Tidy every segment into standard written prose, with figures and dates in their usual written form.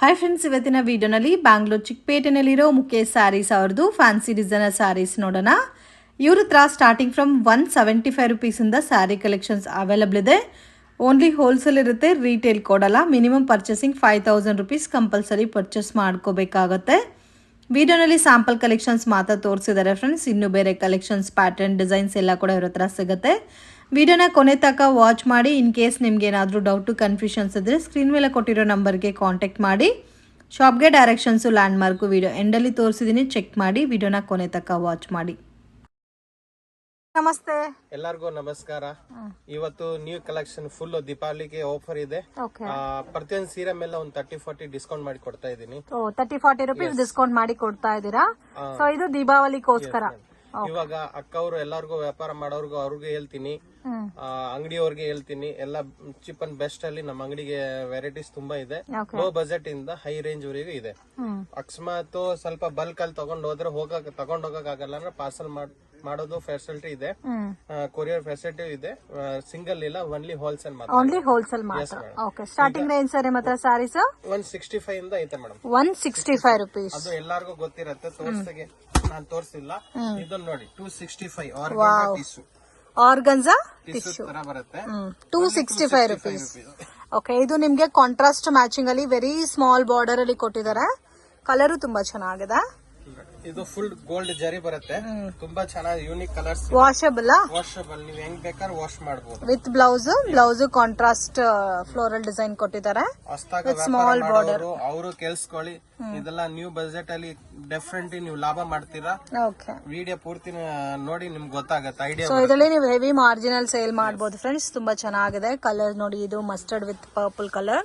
Hi friends, ಇವತ್ತಿನ ವಿಡಿಯೋನಲ್ಲಿ ಬ್ಯಾಂಗ್ಳೂರ್ ಚಿಕ್ಕಪೇಟೆನಲ್ಲಿರೋ ಮುಖೇಶ್ ಸ್ಯಾರೀಸ್ ಅವ್ರದ್ದು ಫ್ಯಾನ್ಸಿ ಡಿಸೈನರ್ ಸ್ಯಾರೀಸ್ ನೋಡೋಣ. ಇವ್ರ ಹತ್ರ ಸ್ಟಾರ್ಟಿಂಗ್ ಫ್ರಮ್ 175 ರುಪೀಸಿಂದ ಸ್ಯಾರಿ ಕಲೆಕ್ಷನ್ಸ್ ಅವೈಲಬಲ್ ಇದೆ. ಓನ್ಲಿ ಹೋಲ್ಸೇಲ್ ಇರುತ್ತೆ, ರೀಟೇಲ್ ಕೊಡಲ್ಲ. Minimum purchasing 5000 rupees compulsory purchase ಮಾಡ್ಕೋಬೇಕಾಗತ್ತೆ. ವಿಡಿಯೋನಲ್ಲಿ ಸ್ಯಾಂಪಲ್ ಕಲೆಕ್ಷನ್ಸ್ ಮಾತ್ರ ತೋರಿಸಿದ್ದಾರೆ ಫ್ರೆಂಡ್ಸ್. ಇನ್ನು ಬೇರೆ ಕಲೆಕ್ಷನ್ಸ್, ಪ್ಯಾಟರ್ನ್, ಡಿಸೈನ್ಸ್ ಎಲ್ಲ ಕೂಡ ಇವ್ರ ಹತ್ರ ಸಿಗುತ್ತೆ. ವಿಡಿಯೋನ ಕೊನೆ ತನಕ ವಾಚ್ ಮಾಡಿ. ಇನ್ ಕೇಸ್ ನಿಮ್ಗೆ ಏನಾದರೂ ಡೌಟು, ಕನ್ಫ್ಯೂಷನ್ಸ್ ಇದ್ದರೆ ಸ್ಕ್ರೀನ್ ಮೇಲೆ ಕೊಟ್ಟಿರೋ ನಂಬರ್ಗೆ ಕಾಂಟ್ಯಾಕ್ಟ್ ಮಾಡಿ. ಶಾಪ್ಗೆ ಡೈರೆಕ್ಷನ್ಸು, ಲ್ಯಾಂಡ್ ಮಾರ್ಕು ವಿಡಿಯೋ ಎಂಡಲ್ಲಿ ತೋರಿಸಿದ್ದೀನಿ, ಚೆಕ್ ಮಾಡಿ. ವಿಡಿಯೋನ ಕೊನೆ ತನಕ ವಾಚ್ ಮಾಡಿ. ನಮಸ್ತೆ ಎಲ್ಲರಿಗೂ ನಮಸ್ಕಾರ. ಇವತ್ತು ನ್ಯೂ ಕಲೆಕ್ಷನ್ ಫುಲ್ ದೀಪಾವಳಿಗೆ ಆಫರ್ ಇದೆ. ಪ್ರತಿಯೊಂದು ಸೀರೆ ಮೇಲೆ ಒಂದು 30-40 ಡಿಸ್ಕೌಂಟ್ ಮಾಡಿ ಕೊಡ್ತಾ ಇದ್ದೀನಿ. 30-40 ರುಪೀಸ್ ಡಿಸ್ಕೌಂಟ್ ಮಾಡಿ ಕೊಡ್ತಾ ಇದ್ದೀರಾ. ಸೊ ಇದು ದೀಪಾವಳಿಗೋಸ್ಕರ. ಇವಾಗ ಅಕ್ಕವ್ರು ಎಲ್ಲರಿಗೂ ವ್ಯಾಪಾರ ಮಾಡೋರ್ಗು ಅವ್ರಿಗೆ ಹೇಳ್ತೀನಿ, ಅಂಗಡಿಯವ್ರಿಗೆ ಹೇಳ್ತೀನಿ, ಎಲ್ಲ ಚೀಪ್ ಅಂಡ್ ಬೆಸ್ಟ್ ಅಲ್ಲಿ ನಮ್ಮ ಅಂಗಡಿಗೆ ವೆರೈಟೀಸ್ ತುಂಬಾ ಇದೆ. ಲೋ ಬಜೆಟ್ ಇಂದ ಹೈ ರೇಂಜ್ ವರೆಗೂ ಇದೆ. ಅಕಸ್ಮಾತ್ ಸ್ವಲ್ಪ ಬಲ್ಕ್ ಅಲ್ಲಿ ತಗೊಂಡ್ ಹೋದ್ರೆ ತಗೊಂಡ್ ಹೋಗಕ್ ಆಗಲ್ಲ ಅಂದ್ರೆ ಪಾರ್ಸಲ್ ಮಾಡೋದು ಫೆಸಿಲಿಟಿ ಇದೆ, ಕೊರಿಯರ್ ಫೆಸಿಲಿಟಿ ಇದೆ. ಸಿಂಗಲ್ ಇಲ್ಲ, ಓನ್ಲಿ ಹೋಲ್ಸೇಲ್ ಮಾತ್ರ. ಸ್ಟಾರ್ಟಿಂಗ್ ರೇಂಜ್ ಸರ್ ಮಾತ್ರ ಸ್ಯಾರೀಸ್ 165 ಇಂದ ಐತೆ ಮೇಡಮ್. 165 ರುಪೀಸ್. ಅದು ಎಲ್ಲಾರ್ಗು ಗೊತ್ತಿರತ್ತೆ. ತೋರ್ಸಿಗೆ ನಾನ್ ತೋರ್ಸಿಲ್ಲ. ಇದನ್ನ ನೋಡಿ 265 ಆರ್ಗನ್ಸಾ ಟಿಶ್ಯೂ ತರ ಬರುತ್ತೆ. 265 ರುಪೀಸ್. ಓಕೆ, ಇದು ನಿಮ್ಗೆ ಕಾಂಟ್ರಾಸ್ಟ್ ಮ್ಯಾಚಿಂಗ್ ಅಲ್ಲಿ ವೆರಿ ಸ್ಮಾಲ್ ಬಾರ್ಡರ್ ಅಲ್ಲಿ ಕೊಟ್ಟಿದ್ದಾರೆ. ಕಲರ್ ತುಂಬಾ ಚೆನ್ನಾಗಿದೆ. ಇದು ಫುಲ್ ಗೋಲ್ಡ್ ಜರಿ ಬರುತ್ತೆ. ತುಂಬಾ ಚೆನ್ನಾಗಿ ಯೂನಿಕ್ ಕಲರ್ಸ್. ವಾಷಬಲ್ ನೀವು ಹೆಂಗ್ ಬೇಕಾದ್ರೆ ವಾಶ್ ಮಾಡಬಹುದು. With blouse contrast floral design ಕೊಟ್ಟಿದ್ದಾರೆ. Small border. ಅವರು ಕೇಳಿಸ್ಕೊಳ್ಳಿ, ಇದೆಲ್ಲ ನ್ಯೂ ಬಜೆಟ್ ಅಲ್ಲಿ ಡೆಫಿನೆಟ್ಲಿ ನೀವು ಲಾಭ ಮಾಡ್ತೀರಾ. ವಿಡಿಯೋ ಪೂರ್ತಿ ನೋಡಿ ನಿಮ್ಗೆ ಗೊತ್ತಾಗತ್ತೆ ಐಡಿಯಾ. ಸೊ ಇದರಲ್ಲಿ ನೀವು ಹೆವಿ ಮಾರ್ಜಿನಲ್ ಸೇಲ್ ಮಾಡಬಹುದು ಫ್ರೆಂಡ್ಸ್. ತುಂಬಾ ಚೆನ್ನಾಗಿದೆ. ಕಲರ್ ನೋಡಿ, ಇದು mustard with purple colour.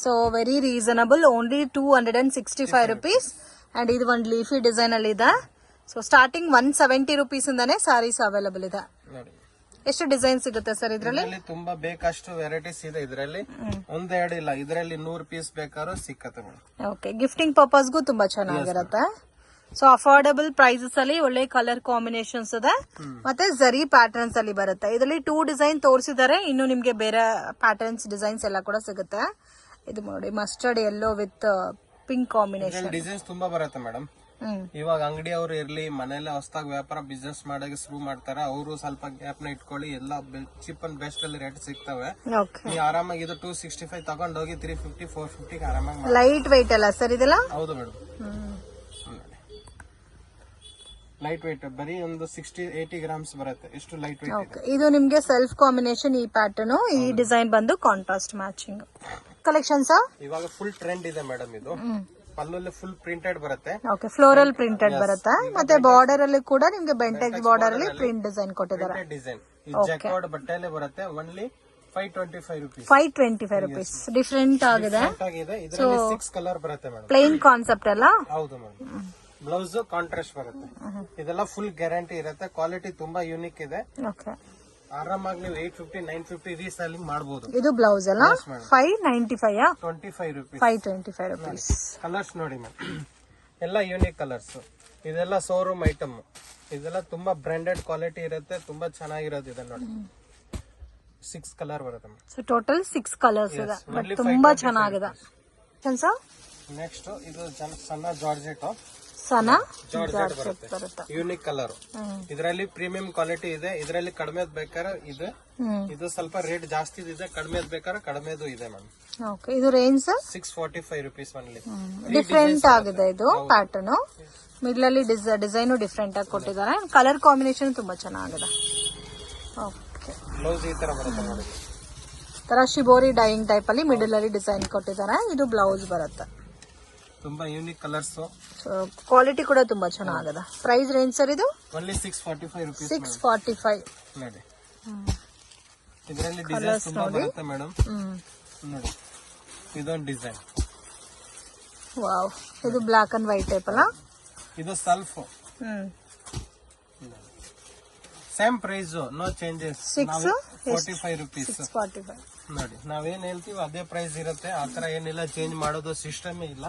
So very reasonable, only 265 rupees. And ಇದು ಒಂದು ಲೀಫಿ ಡಿಸೈನ್ ಅಲ್ಲಿ ಇದೆ. ಸೊ ಸ್ಟಾರ್ಟಿಂಗ್ 170 ರುಪೀಸ್ ಇಂದಾನೆ ಸ್ಯಾರೀಸ್ ಅವೈಲಬಲ್ ಇದೆ. ಎಷ್ಟು ಡಿಸೈನ್ ಸಿಗುತ್ತೆ ಸರ್ ಇದರಲ್ಲಿ? ತುಂಬಾ ಬೇಕಷ್ಟು ವೆರೈಟೀಸ್ ಇದೆ. ಇದರಲ್ಲಿ ಒಂದೆರಡು ಇಲ್ಲ, ಇದರಲ್ಲಿ 100 ಪೀಸ್ ಬೇಕಾದ್ರೂ ಸಿಕ್ಕತ್ತೆ. ಓಕೆ, ಗಿಫ್ಟಿಂಗ್ ಪರ್ಪಸ್ಗೂ ತುಂಬಾ ಚೆನ್ನಾಗಿರುತ್ತೆ. ಸೊ ಅಫೋರ್ಡಬಲ್ ಪ್ರೈಸಸ್ ಅಲ್ಲಿ ಒಳ್ಳೆ ಕಲರ್ ಕಾಂಬಿನೇಷನ್ಸ್ ಇದೆ. ಮತ್ತೆ ಝರಿ ಪ್ಯಾಟರ್ನ್ಸ್ ಅಲ್ಲಿ ಬರುತ್ತೆ. ಇದರಲ್ಲಿ 2 ಡಿಸೈನ್ ತೋರಿಸಿದ್ದಾರೆ. ಇನ್ನು ನಿಮ್ಗೆ ಬೇರೆ ಪ್ಯಾಟರ್ನ್ಸ್, ಡಿಸೈನ್ಸ್ ಎಲ್ಲ ಕೂಡ ಸಿಗುತ್ತೆ. ಇದು ನೋಡಿ, mustard yellow with pink combination. Designs ತುಂಬಾ ಬರುತ್ತೆ ಮೇಡಮ್. ಇವಾಗ ಅಂಗಡಿ ಅವರು ಇರ್ಲಿ, ಮನೆಯಲ್ಲ ಹೊಸದಾಗಿ ವ್ಯಾಪಾರ ಬಿಸ್ನೆಸ್ ಮಾಡಕ್ಕೆ ಶುರು ಮಾಡ್ತಾರೆ, ಅವರು ಸ್ವಲ್ಪ ಗ್ಯಾಪ್ ನ ಇಟ್ಕೊಳ್ಳಿ. ಎಲ್ಲ ಚೀಪ್ ಅಂಡ್ ಬೆಸ್ಟ್ ಅಲ್ಲಿ ರೇಟ್ ಸಿಗ್ತವೆ. ನೀವು ಆರಾಮಾಗಿ ಇದು 265 ತಗೊಂಡ್ ಹೋಗಿ 350, 450 ಆರಾಮಾಗಿ. ಲೈಟ್ ವೈಟ್ ಅಲ್ಲ ಸರ್ ಇದೆಲ್ಲ? ಹೌದು ಮೇಡಮ್, ಲೈಟ್ ವೈಟ್. ಬರೀ ಒಂದು 60-80 ಗ್ರಾಮ್ಸ್ ಬರುತ್ತೆ. ಎಷ್ಟು ಲೈಟ್ ವೈಟ್. ಇದು ನಿಮ್ಗೆ ಸೆಲ್ಫ್ ಕಾಂಬಿನೇಷನ್. ಈ ಪ್ಯಾಟರ್ನ್, ಈ ಡಿಸೈನ್ ಬಂದು ಕಾಂಟ್ರಾಸ್ಟ್ ಮ್ಯಾಚಿಂಗ್ ಕಲೆಕ್ಷನ್ಸ್. ಇವಾಗ ಫುಲ್ ಟ್ರೆಂಡ್ ಇದೆ ಮೇಡಮ್. ಇದು ಪಲ್ಲಲ್ಲಿ ಫುಲ್ ಪ್ರಿಂಟೆಡ್ ಬರುತ್ತೆ. ಓಕೆ, ಫ್ಲೋರಲ್ ಪ್ರಿಂಟೆಡ್ ಬರುತ್ತೆ. ಮತ್ತೆ ಬಾರ್ಡರ್ ಅಲ್ಲಿ ಕೂಡ ನಿಮ್ಗೆ ಬೆಂಟೆಕ್ಸ್ ಬಾರ್ಡರ್ ಅಲ್ಲಿ ಪ್ರಿಂಟ್ ಡಿಸೈನ್ ಕೊಟ್ಟಿದ್ದಾರೆ. ಡಿಸೈನ್ ಜಕಾರ್ಡ್ ಬಟ್ಟೆಲೆ ಬರುತ್ತೆ. Only 525 rupees. 525 ರುಪೀಸ್. ಡಿಫ್ರೆಂಟ್ ಆಗಿದೆ. ಇದರಲ್ಲಿ 6 ಕಲರ್ ಬರುತ್ತೆ ಮೇಡಮ್. ಪ್ಲೇನ್ ಕಾನ್ಸೆಪ್ಟ್ ಅಲ್ಲ? ಹೌದು ಮೇಡಮ್. ಬ್ಲೌಸ್ ಕಾಂಟ್ರಾಸ್ಟ್ ಬರುತ್ತೆ. ಇದೆಲ್ಲ ಫುಲ್ ಗ್ಯಾರಂಟಿ ಇರುತ್ತೆ. ಕ್ವಾಲಿಟಿ ತುಂಬಾ ಯೂನಿಕ್ ಇದೆ. ಆರಾಮಾಗಿ ನೀವು 850-950 ರೀಸೆಲ್ಲಿಂಗ್ ಮಾಡಬಹುದು. ಇದು ಬ್ಲೌಸ್ ಅಲ್ಲ? 595 25 ರುಪೀಸ್. 525 ರುಪೀಸ್. ಕಲರ್ಸ್ ನೋಡಿ ಮ್ಯಾಮ್, ಎಲ್ಲ ಯೂನಿಕ್ ಕಲರ್ಸ್. ಇದೆಲ್ಲ ಶೋರೂಮ್ ಐಟಮ್. ಇದೆಲ್ಲ ತುಂಬಾ ಬ್ರಾಂಡೆಡ್ ಕ್ವಾಲಿಟಿ ಇರುತ್ತೆ. ತುಂಬಾ ಚೆನ್ನಾಗಿರೋದು ಇದೆ ನೋಡಿ. 6 ಕಲರ್ ಬರುತ್ತೆ ಮ್ಯಾಮ್. ಸೊ ಟೋಟಲ್ 6 ಕಲರ್ಸ್ ಇದೆ. ಬಟ್ ತುಂಬಾ ಚೆನ್ನಾಗಿದೆ. ನೆಕ್ಸ್ಟ್ ಇದು ಸಣ್ಣ ಜಾರ್ಜೆಟ್. ಬರುತ್ತೆ. Unique colour. ಇದರಲ್ಲಿ ಪ್ರೀಮಿಯಂ ಕ್ವಾಲಿಟಿ ಇದೆ. ಇದರಲ್ಲಿ ಕಡಿಮೆ ಬೇಕಾದ್ರೆ ಇದೆ. ಇದು ಸ್ವಲ್ಪ ರೇಟ್ ಜಾಸ್ತಿ ಇದೆ. ಕಡಿಮೆ ಬೇಕಾದ್ರೆ ಕಡಿಮೆದು ಇದೆ ಮ್ಯಾಮ್. ಇದು ರೇಂಜ್ 645 ರುಪೀಸ್ ಓನ್ಲಿ. ಡಿಫ್ರೆಂಟ್ ಆಗಿದೆ ಇದು ಪ್ಯಾಟರ್ನ್. ಮಿಡ್ಲ್ ಅಲ್ಲಿ ಡಿಸೈನ್ ಡಿಫ್ರೆಂಟ್ ಆಗಿ ಕೊಟ್ಟಿದ್ದಾರೆ. ಕಲರ್ ಕಾಂಬಿನೇಷನ್ ತುಂಬಾ ಚೆನ್ನಾಗಿದೆ. ಬ್ಲೌಸ್ ಈ ತರ ಬರುತ್ತೆ ನೋಡಿ. ತರ ಶಿಬೋರಿ ಡೈಯಿಂಗ್ ಟೈಪ್ ಅಲ್ಲಿ ಮಿಡಲ್ ಅಲ್ಲಿ ಡಿಸೈನ್ ಕೊಟ್ಟಿದ್ದಾರೆ. ಇದು ಬ್ಲೌಸ್ ಬರುತ್ತೆ. ತುಂಬಾ ಯೂನಿಕ್ ಕಲರ್ಸ್. ಕ್ವಾಲಿಟಿ ಕೂಡ ತುಂಬಾ ಚೆನ್ನಾಗಿದೆ. ಪ್ರೈಸ್ ರೇಂಜ್ ಸರ್ ಇದು? Only 645 rupees. 645 ನೋಡಿ. ಇದರಲ್ಲಿ ಡಿಸೈನ್ಸ್ ತುಂಬಾ ಬರುತ್ತೆ ಮೇಡಮ್. ನೋಡಿ, ಇದೊಂದು ಡಿಸೈನ್. ವಾವ್, ಇದು ಬ್ಲಾಕ್ ಅಂಡ್ ವೈಟ್ ಟೈಪ್ ಅಲ್ಲ? ಇದು self. Same price, no changes. 645 rupees. 645 ನೋಡಿ. ನಾವೇನ್ ಹೇಳ್ತೀವಿ ಅದೇ ಪ್ರೈಸ್ ಇರುತ್ತೆ. ಆತರ ಏನಿಲ್ಲ, ಚೇಂಜ್ ಮಾಡೋದು ಸಿಸ್ಟಮ್ ಇಲ್ಲ.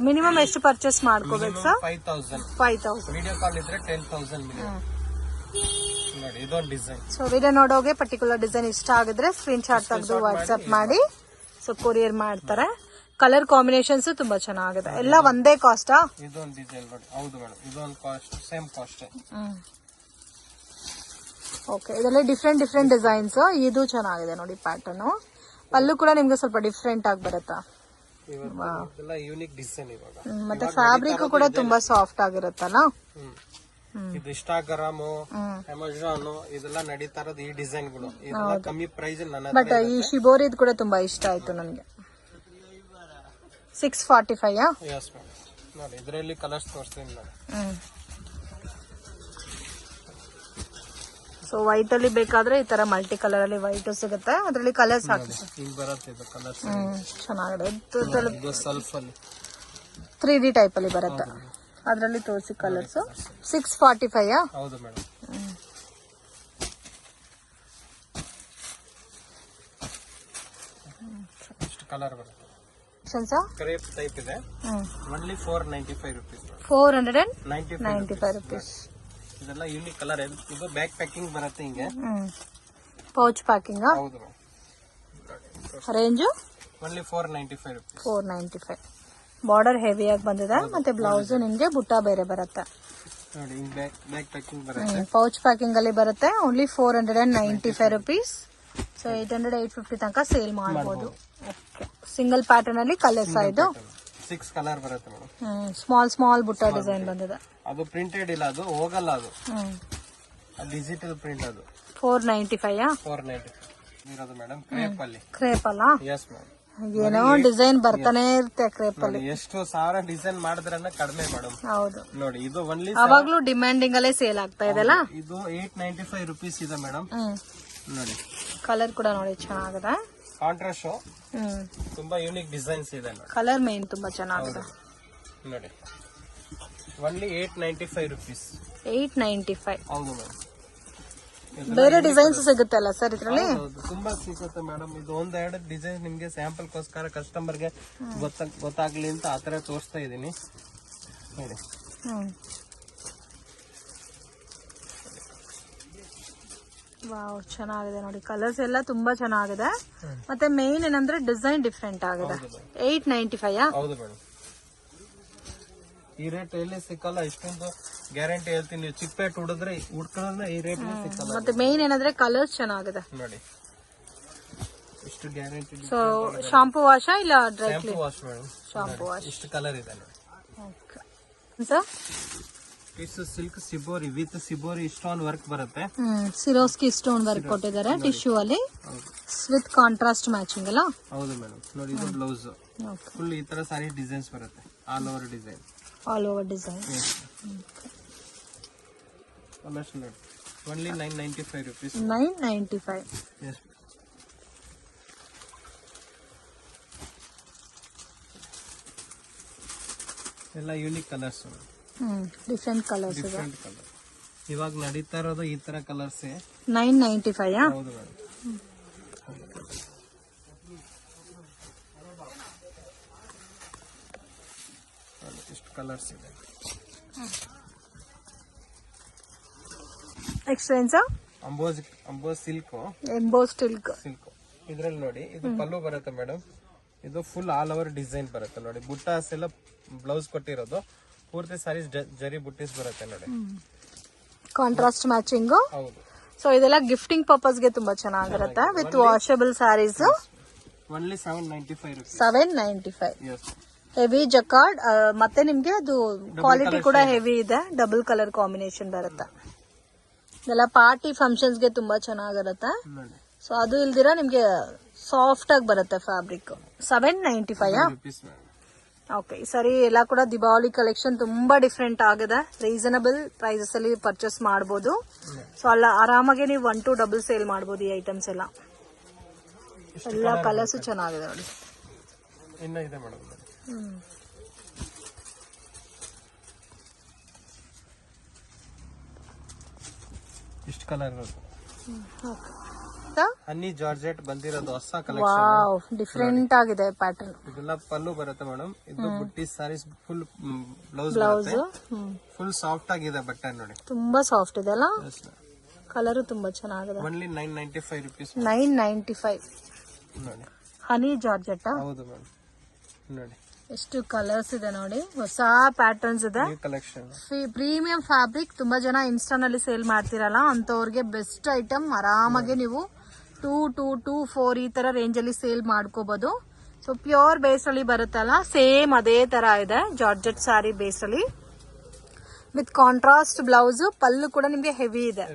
ಮಿನಿಮಮ್ ಎಷ್ಟು ಪರ್ಚೇಸ್ ಮಾಡ್ಕೋಬೇಕು ಸರ್? 5000. ವಿಡಿಯೋ ಕಾಲ್ ಇದ್ರೆ 10,000 ಮಿನಿಮಮ್. ನೋಡಿ, ಇದೊಂದು ಡಿಸೈನ್. ಸೊ ವಿಡಿಯೋ ನೋಡೋಗೆ ಪರ್ಟಿಕ್ಯುಲರ್ ಡಿಸೈನ್ ಇಷ್ಟ ಆಗಿದ್ರೆ ಸ್ಕ್ರೀನ್ ಶಾಟ್ ತೆಗೆದು ವಾಟ್ಸ್ಆಪ್ ಮಾಡಿ. ಸೊ ಕೊರಿಯರ್ ಮಾಡ್ತಾರೆ. ಕಲರ್ ಕಾಂಬಿನೇಷನ್ಸ್ ತುಂಬಾ ಚೆನ್ನಾಗಿದೆ. ಎಲ್ಲ ಒಂದೇ ಕಾಸ್ಟಾ? ಇದೊಂದು ಡಿಸೈನ್ ನೋಡಿ. ಹೌದು ಮೇಡಮ್, ಇದೊಂದು ಕಾಸ್ಟ್ ಸೇಮ್ ಕಾಸ್ಟ್. ಓಕೆ, ಇದರಲ್ಲಿ ಡಿಫ್ರೆಂಟ್ ಡಿಫ್ರೆಂಟ್ ಡಿಸೈನ್ಸ್. ಇದು ಚೆನ್ನಾಗಿದೆ ನೋಡಿ ಪ್ಯಾಟರ್ನ್. ಪಲ್ಲು ಕೂಡ ನಿಮ್ಗೆ ಸ್ವಲ್ಪ ಡಿಫ್ರೆಂಟ್ ಆಗಿ ಬರುತ್ತಾ? ಇದೆಲ್ಲ ಯೂನಿಕ್ ಡಿಸೈನ್ ಇವಾಗ. ಮತ್ತೆ ಫ್ಯಾಬ್ರಿಕ್ ಕೂಡ ತುಂಬಾ ಸಾಫ್ಟ್ ಆಗಿರುತ್ತಲ್ಲ. ಇದು ಇನ್ಸ್ಟಾಗ್ರಾಮ್, ಅಮೆಜಾನ್ ಇದೆಲ್ಲ ನಡೀತಾ ಇರೋದು ಈ ಡಿಸೈನ್ಗಳು. ಇದೆಲ್ಲ ಕಮ್ಮಿ ಪ್ರೈಸ್ ನನ್ನ. ಬಟ್ ಈ ಶಿಬೋರಿದ್ ಕೂಡ ತುಂಬಾ ಇಷ್ಟ ಆಯ್ತು ನನಗೆ. 645. S madam. ನೋಡಿ ಇದರಲ್ಲಿ ಕಲರ್ಸ್ ತೋರಿಸ್ತೀನಿ ನೋಡಿ. ಸೊ ವೈಟ್ ಅಲ್ಲಿ ಬೇಕಾದ್ರೆ ಈ ತರ ಮಲ್ಟಿ ಕಲರ್ ಅಲ್ಲಿ ವೈಟ್ ಸಿಗುತ್ತೆ. ಅದರಲ್ಲಿ ಕಲರ್ಸ್ ಹಾಕಿ ಹಿಂಗ್ ಬರುತ್ತೆ ಇದು ಕಲರ್ಸ್. ಚೆನ್ನಾಗಿದೆ. ಇದು ಸೆಲ್ಫ್ ಅಲ್ಲಿ 3D ಟೈಪ್ ಅಲ್ಲಿ ಬರುತ್ತೆ. ಅದರಲ್ಲಿ ತೋರಿಸಿ ಕಲರ್ಸ್. 645. ಹೌದು ಮೇಡಮ್. ಇಷ್ಟು ಕಲರ್ ಬರುತ್ತೆ. ಕ್ರೇಪ್ ಟೈಪ್ ಇದೆ. Only 495 rupees. 495 ರೂಪೀಸ್. ಇದೆಲ್ಲ ಯೂನಿಕ್ ಕಲರ್. ಇದು ಬ್ಯಾಕ್ ಪ್ಯಾಕಿಂಗ್ ಬರುತ್ತೆ ಹಿಂಗೆ. Pouch packing. ಹೌದು. Range only 495 rupees. 495. Border heavy ಆಗಿ ಬಂದಿದೆ. ಮತ್ತೆ ಬ್ಲೌಸ್ ನಿಮ್ಗೆ ಬುಟ್ಟ ಬೇರೆ ಬರುತ್ತೆ ನೋಡಿ. ಬ್ಯಾಕ್ ಪ್ಯಾಕಿಂಗ್ ಬರುತ್ತೆ. ಪೌಚ್ ಪ್ಯಾಕಿಂಗ್ ಅಲ್ಲಿ ಬರುತ್ತೆ. Only 495 rupees. ಸೊ 800 850 ತನಕ ಸೇಲ್ ಮಾಡಬಹುದು. ಸಿಂಗಲ್ ಪ್ಯಾಟರ್ನ್ ಅಲ್ಲಿ ಕಲರ್ಸ್. ಇದು 6 ಕಲರ್ ಬರುತ್ತೆ ಮೇಡಮ್. ಸ್ಮಾಲ್ ಬುಟ್ಟ ಡಿಸೈನ್ ಬಂದಿದೆ. ಅದು ಪ್ರಿಂಟೆಡ್ ಇಲ್ಲ, ಅದು ಹೋಗಲ್ಲ. ಅದು ಡಿಜಿಟಲ್ ಪ್ರಿಂಟ್. ಅದು 495. 495 ಇರೋದು ಮೇಡಮ್. ಕ್ರೇಪ್ ಅಲ್ಲಿ. ಕ್ರೇಪ್ ಅಲ್ಲ? Yes madam. ಏನೋ ಡಿಸೈನ್ ಬರ್ತಾನೆ ಇರುತ್ತೆ ಕ್ರೇಪ್ ಅಲ್ಲಿ. ಎಷ್ಟು ಸಾವಿರ ಡಿಸೈನ್ ಮಾಡಿದ್ರೆ ಕಡಿಮೆ ಮೇಡಮ್. ಹೌದು ನೋಡಿ. ಇದು ಓನ್ಲಿ ಅವಾಗ್ಲೂ ಡಿಮ್ಯಾಂಡಿಂಗ್ ಅಲ್ಲೇ ಸೇಲ್ ಆಗ್ತಾ ಇದೆಲ್ಲ. ಇದು 895 ರೂಪೀಸ್ ಇದೆ ಮೇಡಮ್. ನೋಡಿ ಕಲರ್ ಕೂಡ ನೋಡಿ ಚೆನ್ನಾಗಿದೆ. ಕಾಂಟ್ರಾಸ್ಟ್ ತುಂಬಾ ಯೂನಿಕ್ ಡಿಸೈನ್ಸ್ ಇದೆ ನೋಡಿ. ಕಲರ್ ಮೇನ್ ತುಂಬಾ ಚೆನ್ನಾಗಿದೆ ನೋಡಿ. Only 895 rupees. 895. ಹೌದು ಮೇಡಮ್. ಬೇರೆ ಡಿಸೈನ್ಸ್ ಸಿಗುತ್ತಲ್ಲ ಸರ್ ಇದ್ರಲ್ಲಿ? ತುಂಬಾ ಸಿಗುತ್ತೆ ಮೇಡಮ್. ಇದು ಒಂದೆರಡು ಡಿಸೈನ್ ನಿಮ್ಗೆ ಸ್ಯಾಂಪಲ್ ಗೋಸ್ಕರ ಕಸ್ಟಮರ್ಗೆ ಗೊತ್ತಾಗ್ಲಿ ಅಂತ ಆತರ ತೋರಿಸ್ತಾ ಇದೀನಿ ನೋಡಿ. ವಾವ್, ಚೆನ್ನಾಗಿದೆ ನೋಡಿ. ಕಲರ್ಸ್ ಎಲ್ಲ ತುಂಬಾ ಚೆನ್ನಾಗಿದೆ. ಮತ್ತೆ ಮೇನ್ ಏನಂದ್ರೆ ಡಿಸೈನ್ ಡಿಫ್ರೆಂಟ್ ಆಗಿದೆ. 895. ಹೌದು ಮೇಡಮ್. ಈ ರೇಟ್ ಎಲ್ಲಿ ಸಿಕ್ಕಲ್ಲ. ಇಷ್ಟೊಂದು ಗ್ಯಾರಂಟಿ ಹೇಳ್ತೀನಿ. ನೀವು ಚಿಪ್ಪೇಟ್ ಹುಡಿದ್ರೆ ಹುಡ್ಕೊಂಡ್ರೆ ಈ ರೇಟ್ ಸಿಕ್ಕಲ್ಲ. ಮತ್ತೆ ಮೇನ್ ಏನಂದ್ರೆ ಕಲರ್ಸ್ ಚೆನ್ನಾಗಿದೆ ನೋಡಿ. ಇಷ್ಟು ಗ್ಯಾರಂಟಿ. ಸೊ ಶಾಂಪೂ ವಾಶ್ ಇಲ್ಲ dry shampoo wash madam. Shampoo wash. ಇಷ್ಟು ಕಲರ್ ಇದೆ ನೋಡಿ. Sir tissue silk shibori with shibori stone work ಬರುತ್ತೆ. ಸಿರೋಸ್ಕಿ ಸ್ಟೋನ್ ವರ್ಕ್ ಕೊಟ್ಟಿದ್ದಾರೆ ಟಿಶ್ಯೂ ಅಲ್ಲಿ ವಿತ್ ಕಾಂಟ್ರಾಸ್ಟ್ ಮ್ಯಾಚಿಂಗ್ ಅಲ್ಲ? ಹೌದು ಮೇಡಮ್. ನೋಡಿ ಇದು ಬ್ಲೌಸ್ ಫುಲ್ ಈ ತರ ಸಾರಿ ಡಿಸೈನ್ಸ್ ಬರುತ್ತೆ. All over design. Only 995 rupees. 995. Yes. ಎಲ್ಲ ಯೂನಿಕ್ ಕಲರ್ಸ್. Different colours. ಇವಾಗ ನಡೀತಾ ಇರೋದು ಈ ತರ ಕಲರ್ಸ್. 995. ಹೌದು ಮೇಡಮ್. ಇಷ್ಟು ಕಲರ್ಸ್ ಇದೆ. Expense emboss silk. ಇದ್ರಲ್ಲಿ ನೋಡಿ ಇದು ಪಲ್ಲು ಬರುತ್ತೆ ಮೇಡಮ್. ಇದು ಫುಲ್ ಆಲ್ ಓವರ್ ಡಿಸೈನ್ ಬರುತ್ತೆ ನೋಡಿ. ಬುಟ್ಟಾಸ್ ಎಲ್ಲ ಬ್ಲೌಸ್ ಕೊಟ್ಟಿರೋದು. ಪೂರ್ತಿ ಸಾರೀಸ್ ಜರಿ ಬುಟ್ಟಿಸ್ ಬರುತ್ತೆ ನೋಡಿ. Contrast matching. ಹೌದು. ಸೊ ಇದೆಲ್ಲ ಗಿಫ್ಟಿಂಗ್ ಪರ್ಪಸ್ ಗೆ ತುಂಬಾ ಚೆನ್ನಾಗಿರುತ್ತೆ. With washable sarees. Only 795 rupees. 795. Heavy jacquard. ಮತ್ತೆ ನಿಮ್ಗೆ ಅದು ಕ್ವಾಲಿಟಿ ಕೂಡ ಹೆವಿ ಇದೆ. ಡಬಲ್ ಕಲರ್ ಕಾಂಬಿನೇಷನ್ ಬರುತ್ತೆ. ಇದೆಲ್ಲ ಪಾರ್ಟಿ ಫಂಕ್ಷನ್ಸ್ ಗೆ ತುಂಬಾ ಚೆನ್ನಾಗಿರುತ್ತೆ. ಸೊ ಅದು ಇಲ್ದಿರಾ ನಿಮ್ಗೆ ಸಾಫ್ಟ್ ಆಗಿ ಬರುತ್ತೆ ಫ್ಯಾಬ್ರಿಕ್. 795. ಓಕೆ. ಸರಿ, ಎಲ್ಲ ಕೂಡ ದೀಪಾವಳಿ ಕಲೆಕ್ಷನ್ ತುಂಬಾ ಡಿಫ್ರೆಂಟ್ ಆಗಿದೆ. ರೀಸನಬಲ್ ಪ್ರೈಸಸ್ ಅಲ್ಲಿ ಪರ್ಚೇಸ್ ಮಾಡಬಹುದು. ಸೊ ಅಲ್ಲ ಆರಾಮಾಗಿ ನೀವು 1 to ಡಬಲ್ ಸೇಲ್ ಮಾಡಬಹುದು ಈ ಐಟಮ್ಸ್ ಎಲ್ಲ. ಎಲ್ಲ ಕಲರ್ಸ್ ಚೆನ್ನಾಗಿದೆ ನೋಡಿ. ಇಷ್ಟು ಕಲರ್ ಹನಿ ಜಾರ್ಜೆಟ್ ಬಂದಿರೋದು ಹೊಸ ಕಲೆಕ್ಷನ್. ವಾವ್, ಡಿಫರೆಂಟ್ ಆಗಿದೆ ಪ್ಯಾಟರ್ನ್. ಇದೆಲ್ಲ ಪಲ್ಲು ಬರುತ್ತೆ ಮೇಡಮ್. ಇದು butti sarees full blouse full soft ಆಗಿದೆ ಬಟ್ಟೆ ನೋಡಿ. ತುಂಬಾ ಸಾಫ್ಟ್ ಇದೆ ಅಲ್ಲ? ಕಲರ್ ತುಂಬಾ ಚೆನ್ನಾಗಿದೆ. Only 995 rupees. 995. ನೋಡಿ. ಹನಿ ಜಾರ್ಜೆಟ್. ಹೌದು ಮೇಡಮ್. ನೋಡಿ ಎಷ್ಟು ಕಲರ್ಸ್ ಇದೆ ನೋಡಿ, ಹೊಸ ಪ್ಯಾಟರ್ನ್ಸ್ ಇದೆ, ಕಲೆಕ್ಷನ್ ಪ್ರೀಮಿಯಂ ಫ್ಯಾಬ್ರಿಕ್. ತುಂಬಾ ಜನ ಇನ್ಸ್ಟಾನಲ್ಲಿ ಸೇಲ್ ಮಾಡ್ತಿರಲ್ಲ ಅಂತವ್ರಿಗೆ ಬೆಸ್ಟ್ ಐಟಮ್. ಆರಾಮಾಗಿ ನೀವು 2-4 ಈ ತರ ರೇಂಜ್ ಅಲ್ಲಿ ಸೇಲ್ ಮಾಡ್ಕೋಬಹುದು. ಸೊ ಪ್ಯೂರ್ ಬೇಸ್ ಅಲ್ಲಿ ಬರುತ್ತಲ್ಲ, ಸೇಮ್ ಅದೇ ತರ ಇದೆ, ಜಾರ್ಜೆಟ್ ಸಾರಿ ಬೇಸ್ ಅಲ್ಲಿ ವಿತ್ ಕಾಂಟ್ರಾಸ್ಟ್ ಬ್ಲೌಸ್. ಪಲ್ಲು ಕೂಡ ನಿಮ್ಗೆ ಹೆವಿ ಇದೆ.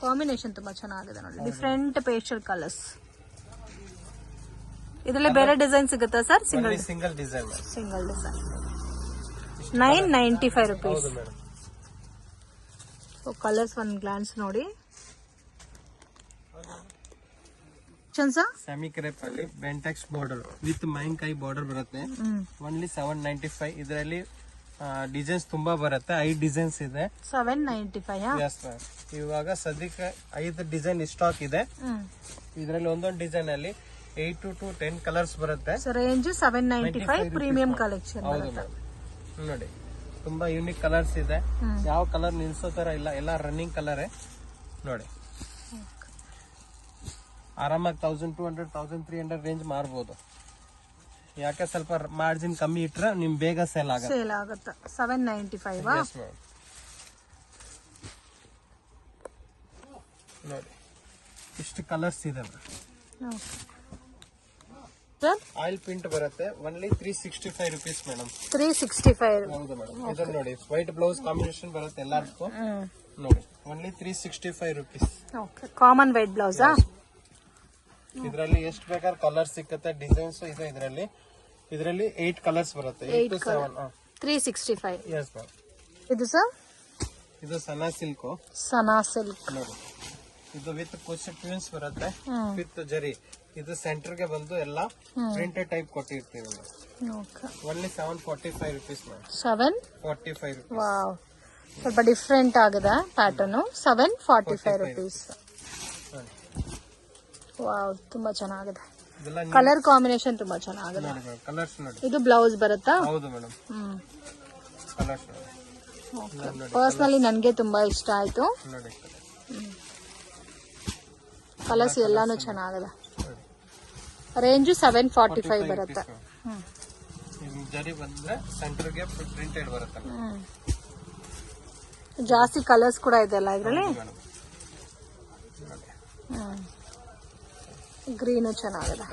ಕಾಂಬಿನೇಷನ್ ತುಂಬಾ ಚೆನ್ನಾಗಿದೆ ನೋಡಿ, ಡಿಫ್ರೆಂಟ್ ಪೇಸ್ಟಲ್ ಕಲರ್ಸ್. ಇದರಲ್ಲಿ ಬೇರೆ ಡಿಸೈನ್ ಸಿಗುತ್ತಾ sir? Single design 995 rupees. So colours ಒಂದ್ ಗ್ಲಾನ್ಸ್ ನೋಡಿ. ಸೆಮಿ ಕ್ರೇಪ್ ಅಲ್ಲಿ ಬೆಂಟೆಕ್ಸ್ ಬಾರ್ಡರ್ ವಿತ್ ಮೈನ್ಕಾಯಿ ಬಾರ್ಡರ್ ಬರುತ್ತೆ. ಓನ್ಲಿ 795. ಇದರಲ್ಲಿ ಡಿಸೈನ್ಸ್ ತುಂಬಾ ಬರುತ್ತೆ, 5 ಡಿಸೈನ್ಸ್ ಇದೆ. 795. ಇವಾಗ ಸದ್ಯಕ್ಕೆ 5 ಡಿಸೈನ್ ಸ್ಟಾಕ್ ಇದೆ. ಇದರಲ್ಲಿ ಒಂದೊಂದು ಡಿಸೈನ್ ಅಲ್ಲಿ 8 to 10 ಕಲರ್ಸ್ ಬರುತ್ತೆ. Range 795 premium collection. ನೋಡಿ ತುಂಬಾ ಯೂನಿಕ್ ಕಲರ್ಸ್ ಇದೆ, ಯಾವ ಕಲರ್ ನಿಲ್ಸೋ ತರ ಇಲ್ಲ, ಎಲ್ಲ ರನ್ನಿಂಗ್ ಕಲರ್ ನೋಡಿ. ಆರಾಮಾಗಿ 1200-1300 ರೇಂಜ್ ಮಾರ್ಬೋದು. ಯಾಕೆ ಸ್ವಲ್ಪ ಮಾರ್ಜಿನ್ ಕಮ್ಮಿ ಇಟ್ರೆ ನಿಮ್ ಬೇಗ ಸೇಲ್ ಆಗುತ್ತೆ. 795 ನೋಡಿ, ಇಷ್ಟು ಕಲರ್ಸ್ ಇದೆ. ಆಯಿಲ್ ಪ್ರಿಂಟ್ ಬರುತ್ತೆ, ಓನ್ಲಿ 365 rupees ಮೇಡಮ್. 365. ಹೌದು ಮೇಡಮ್. ಇದನ್ನ ನೋಡಿ, ವೈಟ್ ಬ್ಲೌಸ್ ಕಾಂಬಿನೇಷನ್ ಬರುತ್ತೆ ಎಲ್ಲರಿಗೂ. ನೋಡಿ only 365 rupees. Common white blouse. ಇದರಲ್ಲಿ ಎಷ್ಟು ಬೇಕಾದ್ರೆ ಕಲರ್ ಸಿಕ್ಕತ್ತೆ, ಡಿಸೈನ್ಸ್ ಇದೆ ಇದರಲ್ಲಿ 8 ಕಲರ್ಸ್ ಬರುತ್ತೆ. 8 to 7. 365. Yes ma'am. ಇದು ಸರ್, ಇದು ಸನಾ ಸಿಲ್ಕ್ ನೋಡಿ. ಇದು ವಿತ್ ಕುಚ್ ಟ್ವಿನ್ಸ್ ಬರುತ್ತೆ, ವಿತ್ ಜರಿ. ಇದು ಸೆಂಟರ್ ಗೆ ಬಂದು ಎಲ್ಲ ಪ್ರಿಂಟೆಡ್ ಟೈಪ್ ಕೊಟ್ಟಿರ್ತೀವಿ. Only 745 rupees ma'am. 745 rupees. Wow, ಸ್ವಲ್ಪ ಡಿಫ್ರೆಂಟ್ ಆಗಿದೆ ಪ್ಯಾಟರ್ನ್. 745 rupees. ವಾವ್, ತುಂಬಾ ಚೆನ್ನಾಗಿದೆ. ಕಲರ್ ಕಾಂಬಿನೇಷನ್ ತುಂಬಾ ಚೆನ್ನಾಗಿದೆ. ಕಲರ್ಸ್ ನೋಡಿ. ಇದು ಬ್ಲೌಸ್ ಬರುತ್ತಾ? ಹೌದು ಮೇಡಮ್. ಕಲರ್ಸ್ ಪರ್ಸನಲಿ ನನ್ಗೆ ತುಂಬಾ ಇಷ್ಟ ಆಯ್ತು. ಕಲರ್ಸ್ ಎಲ್ಲಾನು ಚೆನ್ನಾಗಿದೆ. ರೇಂಜ್ 745 ಬರುತ್ತೆ. ಜರಿ ಬಂದ್ರೆ ಸೆಂಟರ್ ಗೆ ಪ್ರಿಂಟೆಡ್ ಬರುತ್ತೆ. ಜಾಸ್ತಿ ಕಲರ್ಸ್ ಕೂಡ ಇದೆ ಅಲ್ಲ ಇದರಲ್ಲಿ. ಗ್ರೀನ್ ಚೆನ್ನಾಗಿದೆ.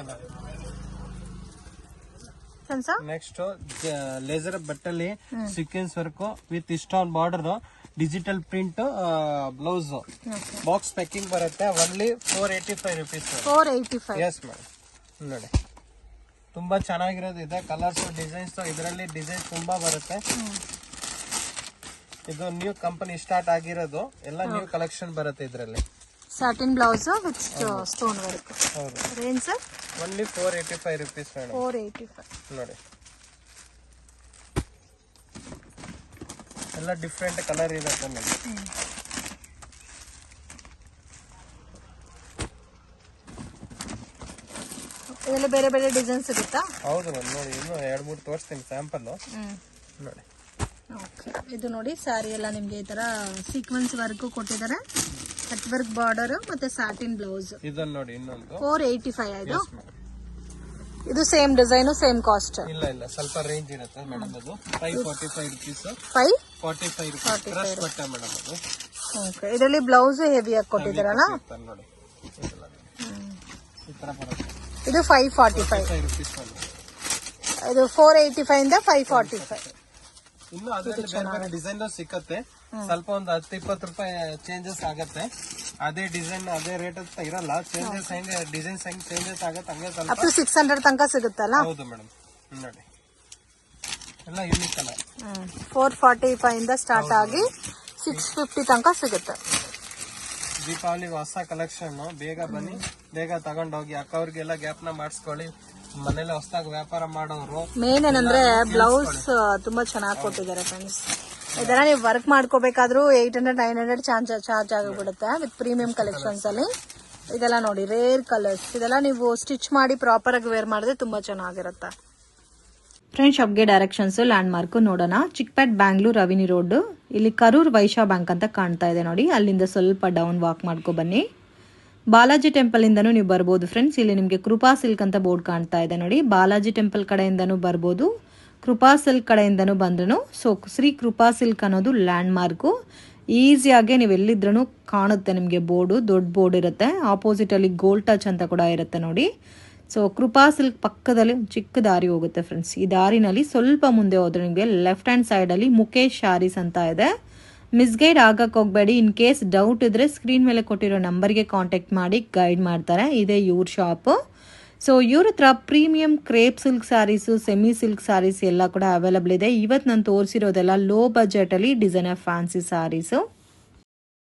ನೆಕ್ಸ್ಟ್ ಲೇಸರ್ ಬಟ್ಟಲ್ಲಿ sequence work with stone border, digital print blouse, box packing ಬರುತ್ತೆ. Only 485 rupees. 485. Yes madam. ನೋಡಿ ತುಂಬಾ ಚೆನ್ನಾಗಿರೋದು ಇದೆ. ಕಲರ್ಸ್ ಡಿಸೈನ್ಸ್ ಇದರಲ್ಲಿ ಡಿಸೈನ್ ತುಂಬಾ ಬರುತ್ತೆ. ಇದು ನ್ಯೂ ಕಂಪನಿ ಸ್ಟಾರ್ಟ್ ಆಗಿರೋದು, ಎಲ್ಲ ನ್ಯೂ ಕಲೆಕ್ಷನ್ ಬರುತ್ತೆ ಇದರಲ್ಲಿ. Satin blouse with stone work. ಹೌದು. Range sir? Only 485 rupees madam. 485. ನೋಡಿ ಎಲ್ಲ ಡಿಫ್ರೆಂಟ್ ಕಲರ್ ಇರುತ್ತೆ ನೋಡಿ. ಇದರಲ್ಲಿ ಬೇರೆ ಬೇರೆ ಡಿಸೈನ್ ಸಿಗುತ್ತಾ? ಹೌದು ಮೇಡಮ್. ನೋಡಿ ಇನ್ನು 2-3 ತೋರಿಸ್ತೀನಿ ಸ್ಯಾಂಪಲ್ ನೋಡಿ. ಇದು ನೋಡಿ, ಸ್ಯಾರಿ ಎಲ್ಲ ನಿಮ್ಗೆ ಈ ತರ ಸೀಕ್ವೆನ್ಸ್ ವರ್ಕ್ ಕೊಟ್ಟಿದ್ದಾರೆ, ಕಟ್ ವರ್ಕ್ ಬಾರ್ಡರ್ ಮತ್ತೆ ಸಾಟಿನ್ ಬ್ಲೌಸ್. ಇದನ್ನ ನೋಡಿ ಇನ್ನೊಂದು 485. ಇದು ಸೇಮ್ ಡಿಸೈನ್ ಸೇಮ್ ಕಾಸ್ಟ್? ಇಲ್ಲ ಸ್ವಲ್ಪ ರೇಂಜ್ ಇರುತ್ತೆ ಮೇಡಮ್. ಅದು 545 rupees. 545 rupees ಕ್ರಶ್ ಬಟ್ಟೆ ಮೇಡಮ್ ಅದು. ಓಕೆ. ಇದರಲ್ಲಿ ಬ್ಲೌಸ್ ಹೆವಿ ಆಗಿ ಕೊಟ್ಟಿದ್ದಾರಲ್ಲ ನೋಡಿ, ಈ ತರ ಬರುತ್ತೆ. ಇದು 545 rupees. ಇದು 485 ಇಂದ 545. ಇನ್ನು ಅದರಲ್ಲಿ ಬೇರೆ ಬೇರೆ ಡಿಸೈನ್ ಸಿಕ್ಕತ್ತೆ. ಸ್ವಲ್ಪ ಒಂದು 10-20 ರೂಪಾಯಿ ಚೇಂಜಸ್ ಆಗತ್ತೆ. ಅದೇ ಡಿಸೈನ್ ಅದೇ ರೇಟ್ ಅಂತ ಇರಲ್ಲ. ಚೇಂಜಸ್ ಹೆಂಗೆ ಡಿಸೈನ್ಸ್ ಹೆಂಗೆ ಚೇಂಜಸ್ ಆಗತ್ತೆ ಹಂಗೆ ಸ್ವಲ್ಪ. ಅಪ್ ಟು 600 ತನಕ ಸಿಗುತ್ತಲ್ಲ? ಹೌದು ಮೇಡಮ್. ನೋಡಿ ಎಲ್ಲ ಯೂನಿಕ್ ಅಲ್ಲ. 445 ಇಂದ ಸ್ಟಾರ್ಟ್ ಆಗಿ 650 ತನಕ ಸಿಗುತ್ತೆ. ದೀಪಾವಳಿ ಹೊಸ ಕಲೆಕ್ಷನ್. ಬೇಗ ಬನ್ನಿ, ಬೇಗ ತಗೊಂಡೋಗಿ. ಅಕ್ಕವ್ರಿಗೆಲ್ಲ ಗ್ಯಾಪ್ನ ಮಾಡಿಸ್ಕೊಳ್ಳಿ. ಮನೇಲಿ ಹೊಸದಾಗಿ ವ್ಯಾಪಾರ ಮಾಡೋರು. ಮೇನ್ ಏನಂದ್ರೆ ಬ್ಲೌಸ್ ತುಂಬಾ ಚೆನ್ನಾಗಿ ಕೊಟ್ಟಿದ್ದಾರೆ ಫ್ರೆಂಡ್ಸ್. ಇದೆಲ್ಲ ನೀವು ವರ್ಕ್ ಮಾಡ್ಕೋಬೇಕಾದ್ರೂ 800-900 ಚಾರ್ಜ್ ಆಗಿಬಿಡುತ್ತೆ ವಿತ್ ಪ್ರೀಮಿಯಂ ಕಲೆಕ್ಷನ್ಸ್ ಅಲ್ಲಿ. ಇದೆಲ್ಲ ನೋಡಿ ರೇರ್ ಕಲರ್ಸ್. ಇದೆಲ್ಲ ನೀವು ಸ್ಟಿಚ್ ಮಾಡಿ ಪ್ರಾಪರ್ ಆಗಿ ವೇರ್ ಮಾಡಿದ್ರೆ ತುಂಬಾ ಚೆನ್ನಾಗಿರುತ್ತೆ. ಫ್ರೆಂಡ್ ಶಾಪ್ಗೆ ಡೈರೆಕ್ಷನ್ಸ್ ಲ್ಯಾಂಡ್ ಮಾರ್ಕ್ ನೋಡೋಣ. ಚಿಕ್ಪೇಟ್ ಬ್ಯಾಂಗ್ಳೂರ್ ಅವಿನಿ ರೋಡ್. ಇಲ್ಲಿ ಕರೂರ್ ವೈಶ್ಯ ಬ್ಯಾಂಕ್ ಅಂತ ಕಾಣ್ತಾ ಇದೆ ನೋಡಿ. ಅಲ್ಲಿಂದ ಸ್ವಲ್ಪ ಡೌನ್ ವಾಕ್ ಮಾಡ್ಕೊ ಬನ್ನಿ. ಬಾಲಾಜಿ ಟೆಂಪಲಿಂದನೂ ನೀವು ಬರ್ಬೋದು ಫ್ರೆಂಡ್ಸ್. ಇಲ್ಲಿ ನಿಮಗೆ ಕೃಪಾ ಸಿಲ್ಕ್ ಅಂತ ಬೋರ್ಡ್ ಕಾಣ್ತಾ ಇದೆ ನೋಡಿ. ಬಾಲಾಜಿ ಟೆಂಪಲ್ ಕಡೆಯಿಂದನೂ ಬರ್ಬೋದು, ಕೃಪಾ ಸಿಲ್ಕ್ ಕಡೆಯಿಂದನೂ ಬಂದ್ರೂ. ಸೊ ಶ್ರೀ ಕೃಪಾ ಸಿಲ್ಕ್ ಅನ್ನೋದು ಲ್ಯಾಂಡ್ ಮಾರ್ಕು. ಈಸಿಯಾಗೆ ನೀವು ಎಲ್ಲಿದ್ರೂ ಕಾಣುತ್ತೆ ನಿಮಗೆ ಬೋರ್ಡು, ದೊಡ್ಡ ಬೋರ್ಡ್ ಇರುತ್ತೆ. ಆಪೋಸಿಟಲ್ಲಿ ಗೋಲ್ಡ್ ಟಚ್ ಅಂತ ಕೂಡ ಇರುತ್ತೆ ನೋಡಿ. ಸೊ ಕೃಪಾ ಸಿಲ್ಕ್ ಪಕ್ಕದಲ್ಲಿ ಚಿಕ್ಕ ದಾರಿ ಹೋಗುತ್ತೆ ಫ್ರೆಂಡ್ಸ್. ಈ ದಾರಿನಲ್ಲಿ ಸ್ವಲ್ಪ ಮುಂದೆ ಹೋದ್ರೆ ನಿಮಗೆ ಲೆಫ್ಟ್ ಹ್ಯಾಂಡ್ ಸೈಡಲ್ಲಿ ಮುಖೇಶ್ ಶಾರೀಸ್ ಅಂತ ಇದೆ. ಮಿಸ್ಗೈಡ್ ಆಗಕ್ಕೆ ಹೋಗಬೇಡಿ. ಇನ್ ಕೇಸ್ ಡೌಟ್ ಇದ್ದರೆ ಸ್ಕ್ರೀನ್ ಮೇಲೆ ಕೊಟ್ಟಿರೋ ನಂಬರ್ಗೆ ಕಾಂಟ್ಯಾಕ್ಟ್ ಮಾಡಿ ಗೈಡ್ ಮಾಡ್ತಾರೆ. ಇದೇ ಇವ್ರ ಶಾಪು. ಸೊ ಇವ್ರ ಹತ್ರ premium crepe silk sarees, semi silk sarees ಎಲ್ಲ ಕೂಡ ಅವೈಲಬಲ್ ಇದೆ. ಇವತ್ತು ನಾನು ತೋರಿಸಿರೋದೆಲ್ಲ ಲೋ ಬಜೆಟಲ್ಲಿ ಡಿಸೈನರ್ ಫ್ಯಾನ್ಸಿ ಸ್ಯಾರೀಸು.